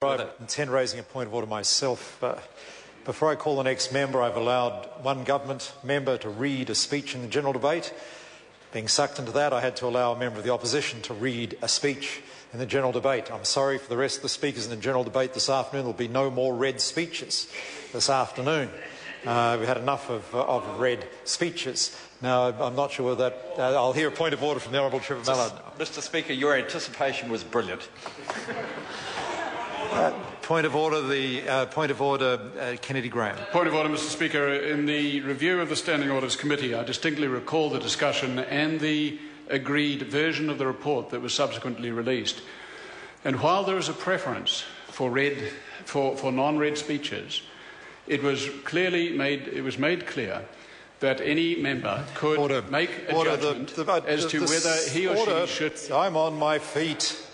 I intend raising a point of order myself. Before I call the next member, I've allowed one government member to read a speech in the general debate. Being sucked into that, I had to allow a member of the opposition to read a speech in the general debate. I'm sorry for the rest of the speakers in the general debate this afternoon. There will be no more read speeches this afternoon. We've had enough of read speeches. Now, I'm not sure whether that... I'll hear a point of order from the Honourable Trevor Mallard. Mr Speaker, your anticipation was brilliant. Point of order, Kennedy Graham. Point of order, Mr Speaker. In the review of the Standing Orders Committee, I distinctly recall the discussion and the agreed version of the report that was subsequently released. And while there is a preference for non-read speeches, it was made clear that any member could make a judgment as to whether he or she should... I'm on my feet.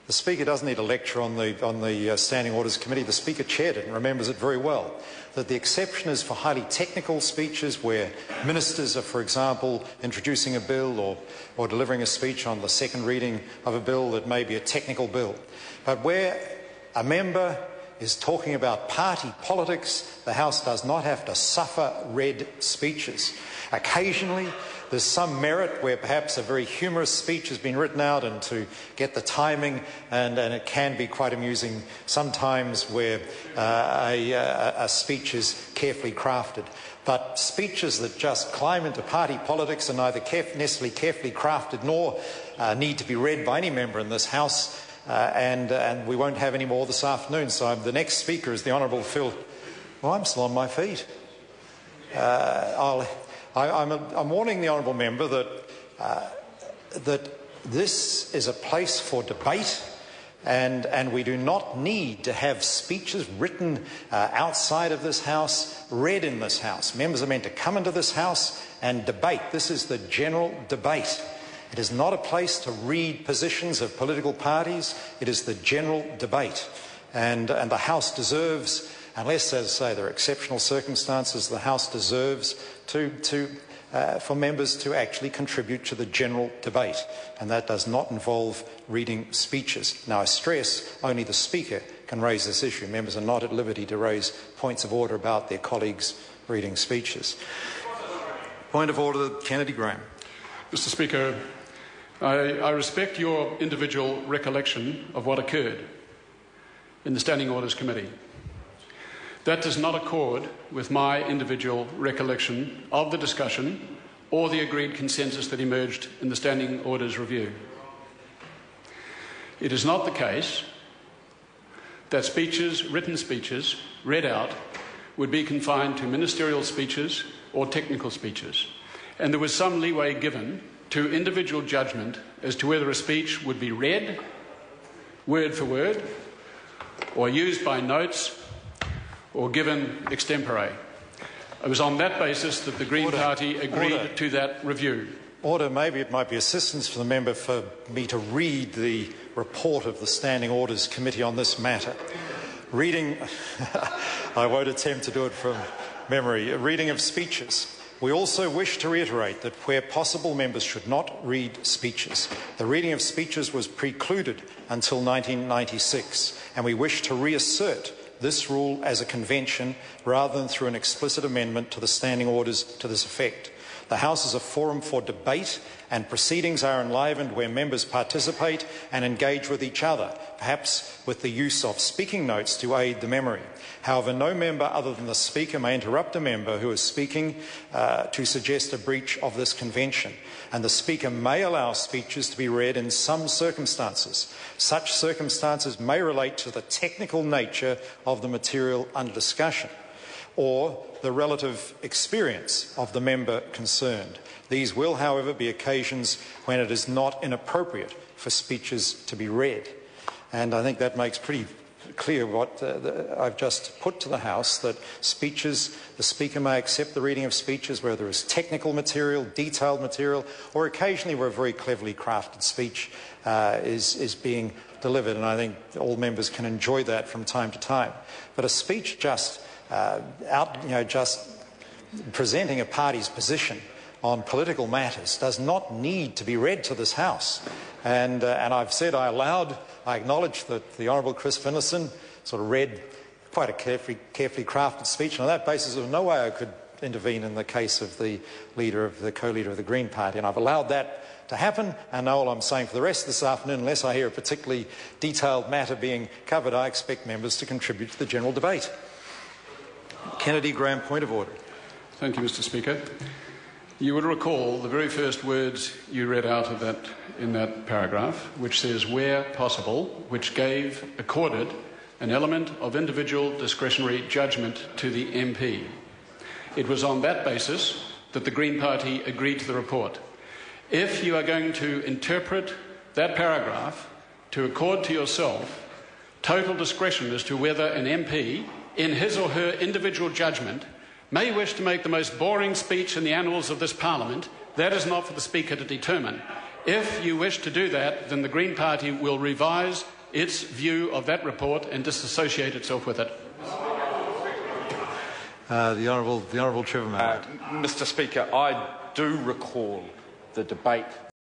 The Speaker doesn't need a lecture on the Standing Orders Committee. The Speaker chaired it and remembers it very well. That the exception is for highly technical speeches where ministers are, for example, introducing a bill or delivering a speech on the second reading of a bill that may be a technical bill. But where a member is talking about party politics, the House does not have to suffer read speeches. Occasionally, there's some merit where perhaps a very humorous speech has been written out and to get the timing, and it can be quite amusing sometimes where a speech is carefully crafted. But speeches that just climb into party politics are neither necessarily carefully crafted nor need to be read by any member in this House, and we won't have any more this afternoon. So the next speaker is the Honourable Phil. Well, I'm still on my feet. I'm warning the honourable member that this is a place for debate, and we do not need to have speeches written outside of this House, read in this House. Members are meant to come into this House and debate. This is the general debate. It is not a place to read positions of political parties. It is the general debate, and the House deserves, unless, as I say, there are exceptional circumstances, the House deserves for members to actually contribute to the general debate, and that does not involve reading speeches. Now, I stress only the Speaker can raise this issue. Members are not at liberty to raise points of order about their colleagues reading speeches. Point of order, Kennedy Graham. Mr Speaker, I respect your individual recollection of what occurred in the Standing Orders Committee. That does not accord with my individual recollection of the discussion or the agreed consensus that emerged in the Standing Orders review. It is not the case that written speeches, read out, would be confined to ministerial speeches or technical speeches. And there was some leeway given to individual judgment as to whether a speech would be read, word for word, or used by notes, or given extempore. It was on that basis that the Green Party agreed to that review. Order. Maybe it might be assistance for the member for me to read the report of the Standing Orders Committee on this matter. Reading, I won't attempt to do it from memory. A reading of speeches. We also wish to reiterate that where possible, members should not read speeches. The reading of speeches was precluded until 1996, and we wish to reassert this rule as a convention rather than through an explicit amendment to the standing orders to this effect. The House is a forum for debate, and proceedings are enlivened where members participate and engage with each other, perhaps with the use of speaking notes to aid the memory. However, no member other than the Speaker may interrupt a member who is speaking to suggest a breach of this convention, and the Speaker may allow speeches to be read in some circumstances. Such circumstances may relate to the technical nature of the material under discussion or the relative experience of the member concerned. These will, however, be occasions when it is not inappropriate for speeches to be read. And I think that makes pretty clear what I've just put to the House, that speeches, the Speaker may accept the reading of speeches where there is technical material, detailed material, or occasionally where a very cleverly crafted speech is being delivered, and I think all members can enjoy that from time to time. But a speech just presenting a party's position on political matters does not need to be read to this House. And I've said I acknowledge that the Honourable Chris Finlayson sort of read quite a carefully crafted speech, and on that basis there was no way I could intervene in the case of the co-leader of the Green Party, and I've allowed that to happen. And Noel, I'm saying for the rest of this afternoon, unless I hear a particularly detailed matter being covered, I expect members to contribute to the general debate. Kennedy Graham, point of order. Thank you, Mr. Speaker. You will recall the very first words you read out of in that paragraph, which says, where possible, which accorded an element of individual discretionary judgment to the MP. It was on that basis that the Green Party agreed to the report. If you are going to interpret that paragraph to accord to yourself total discretion as to whether an MP, in his or her individual judgment, may wish to make the most boring speech in the annals of this Parliament, that is not for the Speaker to determine. If you wish to do that, then the Green Party will revise its view of that report and disassociate itself with it. The Honourable Trevor Mallett. Mr. Speaker, I do recall the debate